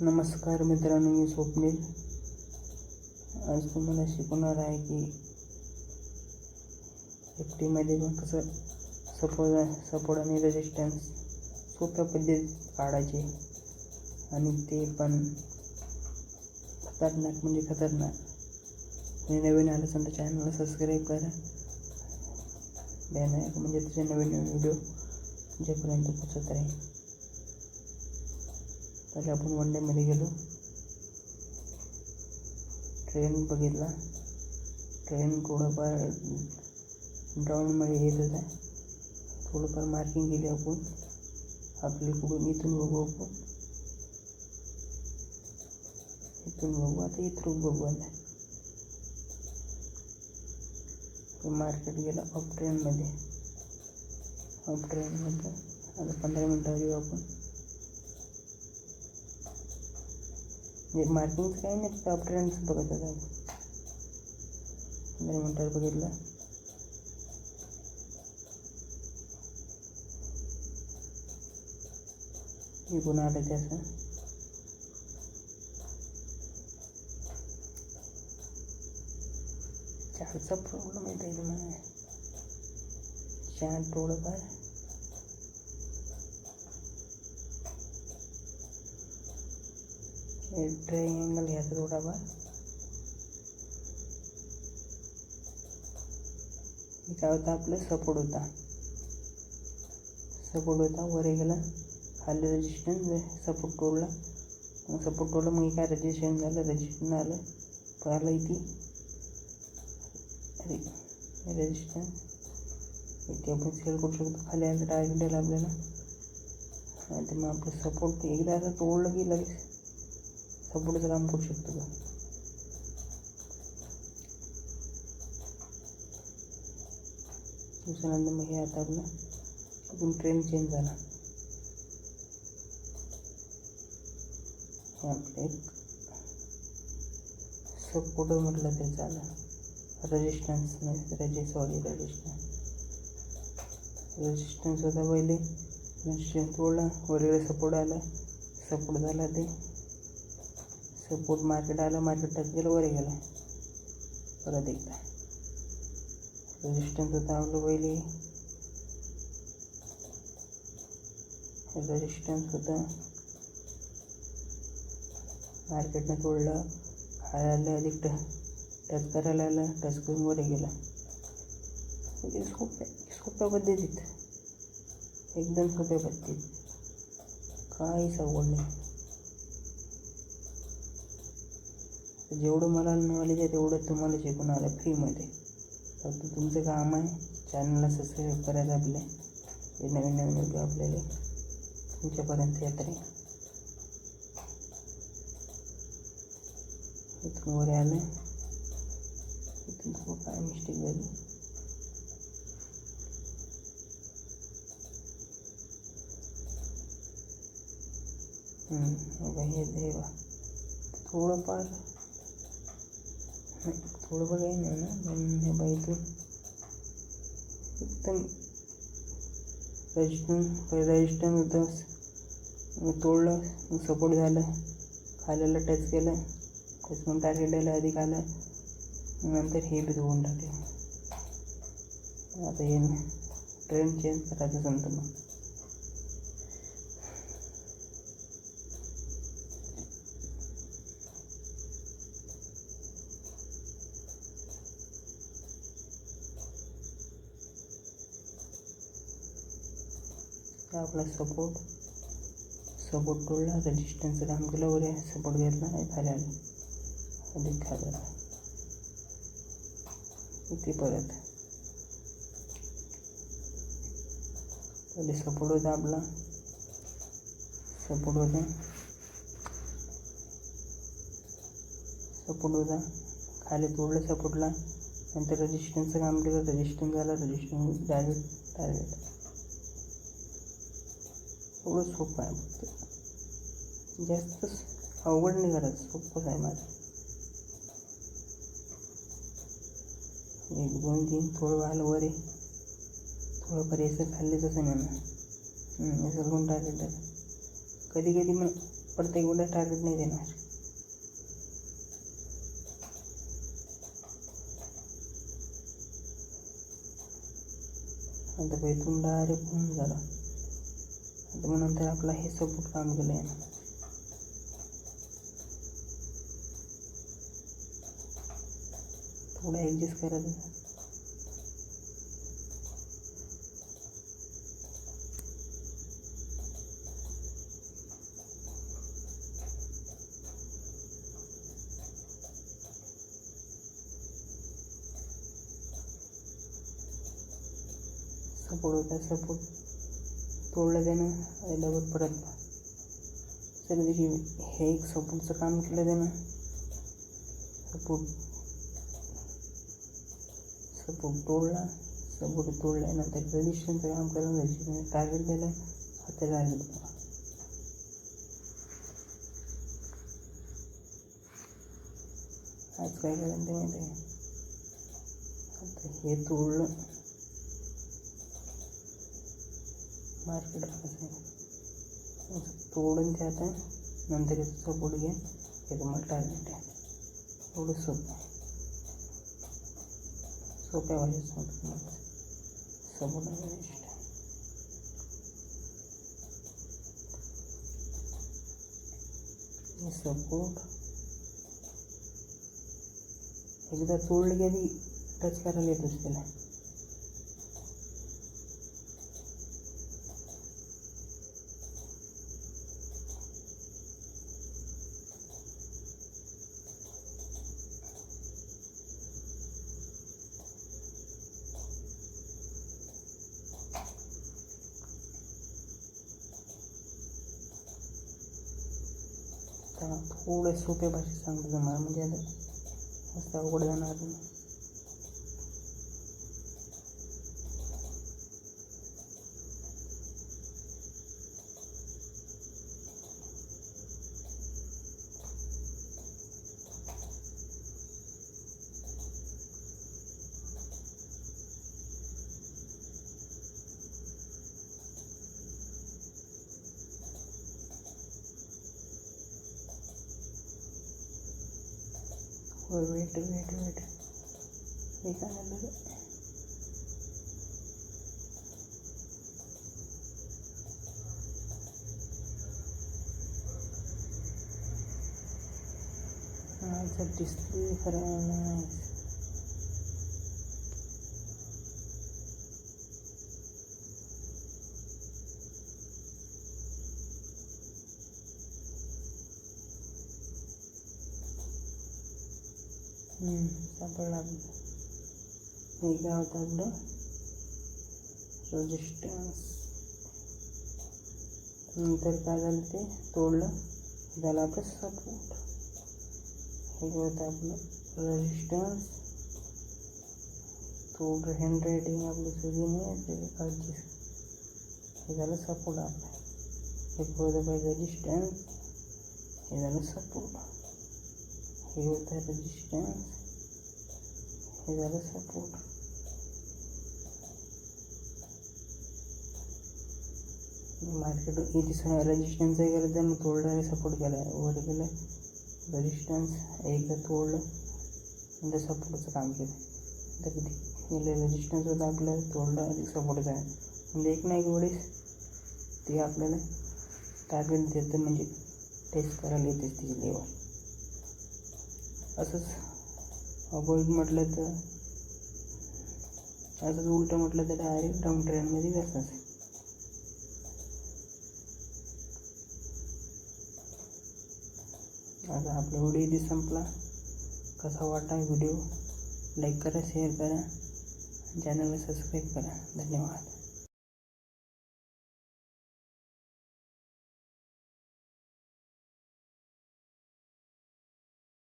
नमस्कार मित्रांनो, मी स्वप्नील. आज तुम्हाला शिकवणार आहे की एफ टीमध्ये पण कसं सपोर्ट आणि रेजिस्टन्स सोप्या पद्धतीत काढायचे आणि ते पण खतरनाक म्हणजे खतरनाक. आणि नवीन आलं असेल तर चॅनलला सबस्क्राईब करा. म्हणजे तुझे नवीन व्हिडिओ तुझ्यापर्यंत पोचत राहील. पहिले आपण वन डेमध्ये गेलो, ट्रेन बघितला. ट्रेन थोडंफार डाऊनमध्ये येत होता. थोडंफार मार्किंग केली आपण आपल्याकडून. इथून बघू आपण, इथून बघू. आता इथून बघू. आता मार्केट गेला अप ट्रेनमध्ये. आता 15 मिनटावर येऊ आपण. मार्किंगचं काही नाही, फक्त अप ट्रेंडच बघत होता आपण. 15 मिनटावर बघितलं. निघून आलं त्याचं. चार्टचा प्रॉब्लेम येत आहे तुम्हाला. चार्ट थोडंफार ट्रायंगल घ्यायचा थोडाफार. काय होता, आपलं सपोर्ट होता वर गेला, खाली रेजिस्टन्स, सपोर्ट तोडला. मग काय रेजिस्टन्स आलं पाहिलं इथे रेजिस्टन्स. इथे आपण सेल करू शकतो. खाली आलं टार्गेट आलं आपल्याला. आणि मग आपलं सपोर्ट एकदा असं तोडलं की लगेच सपोर्टचं काम करू शकतो का. त्याच्यानंतर मग हे आता आपलं ट्रेन चेंज झाला. हे आपलं एक सपोर्ट म्हटलं ते झालं. रेजिस्टन्स होता पहिले. रेजिस्टन्स तोडला, वगैरे सपोर्ट आला. सपोर्ट झाला, ते सपोर्ट मार्केट आलं. मार्केट टच गेलं, वर गेला. परत एकदा रेजिस्टन्स होता आपलं पहिले. रेजिस्टन्स होतं, मार्केटनं तोडलं. खाली आलं, अधिक टच करायला आलं. टच करून वर गेला. म्हणजे सोप्या पद्धतीत, एकदम सोप्या पद्धतीत, काहीच अवघड नाही. जेवढं मला नॉलेज आहे तेवढं तुम्हाला शिकून आलं फ्रीमध्ये. फक्त तुमचं काम आहे चॅनलला सबस्क्राईब करायचं. आपले नवीन व्हिडिओ आपल्याला तुमच्यापर्यंत येत राहील. इथून वर आलं. इथून खूप काय मिस्टेक झाली. हे थोडंफार काही नाही ना. पण हे बाईतून एकदम रेजिस्टन्स होतं. तोडलं, सपोर्ट झालं. खाल्याला टच केलं, टच करून टार्गेट आलं, अधिक आलं. नंतर हे बी धुवून टाकलं. आता हे ट्रेन चेंज करायचं संत. मग आपला सपोर्ट तोडला, रेजिस्टन्सचं काम केलं. वर सपोर्ट घेतला, खाली आलं, अधिक खाली आलं. इथे परत पहिले सपोर्ट होता आपला. सपोर्ट होता, खाली तोडलं सपोर्टला. नंतर रेजिस्टन्सचं काम केलं. रेजिस्टन्स झाला. Resistance target. एवढं सोपं आहे. फक्त जास्त अवघड नाही करायचं, सोपंच आहे माझं. 1 2 3 थोडं आलं वर. थोडंफार याचं खाल्ले तसं नाही ना. असं करून टार्गेट. कधी मग प्रत्येक वेळेला टार्गेट नाही देणार. आता काही इथून डायरेक्ट होऊन झालं. आता मग नंतर आपला हे सपोर्ट काम केलं आहे ना. थोडं ॲडजस्ट करायचं. सपोर्ट होता, सपोर्ट तोडलं त्यानं डबल परत सर देखील हे एक सपोर्टचं काम केलं त्यानं. सपोर्ट तोडल्यानंतर रेजिस्टन्सचं काम करून जायचं. टार्गेट दिलं, आता टार्गेट आज काय करायचं ते माहिती आहे. आता हे तोडलं मार्केट तोडून ते आता नंतर याचं सपोर्ट घे, हे तुम्हाला टार्गेट आहे. एवढं सोप्या भाषेत सांगतो तुम्हाला. सपोर्ट एकदा तोडलं की आधी टच करायला येतोच त्याला. थोडं सोप्या भाषेत सांगतो तुम्हाला, म्हणजे आता जास्त अवघड जाणार नाही. वेट हे काय झालं रे. माझा डिस्प्ले खराब नाही. सापडला आपलं. हे काय होतं आपलं रेजिस्टन्स. नंतर काय झालं ते तोडलं, झालं आपलं सपोर्ट. हे होतं आपलं रेजिस्टन्स. तोड हँड रायटिंग आपली सुधीने त्याची काळजी. हे झालं सपोर्ट आपलं. हे होतं पाहिजे रेजिस्टन्स, हे झालं सपोर्ट. हे होतं रेजिस्टन्स, हे झालं सपोर्ट. मार्केट इथे रेजिस्टन्सही केलं, त्यांनी तोडल्याने सपोर्ट केला आहे. वर गेलं रेजिस्टन्स, एकदा तोडलं नंतर सपोर्टचं काम केलं. तर किती रेजिस्टन्स होतं आपलं, तोडलं आणि सपोर्टचं आहे. म्हणजे एक ना एक वेळेस ते आपल्याला टार्गेट देतं, म्हणजे टेस्ट करायला येतेच तिची लेवल. असंच अवॉइड म्हटलं तर, असंच उलटं म्हटलं तर डायरेक्ट डाऊन ट्रेंडमध्ये बसायचं. आता आपला व्हिडिओ इथे संपला. कसा वाटला व्हिडिओ लाईक करा, शेअर करा, चॅनलला सबस्क्राईब करा. धन्यवाद.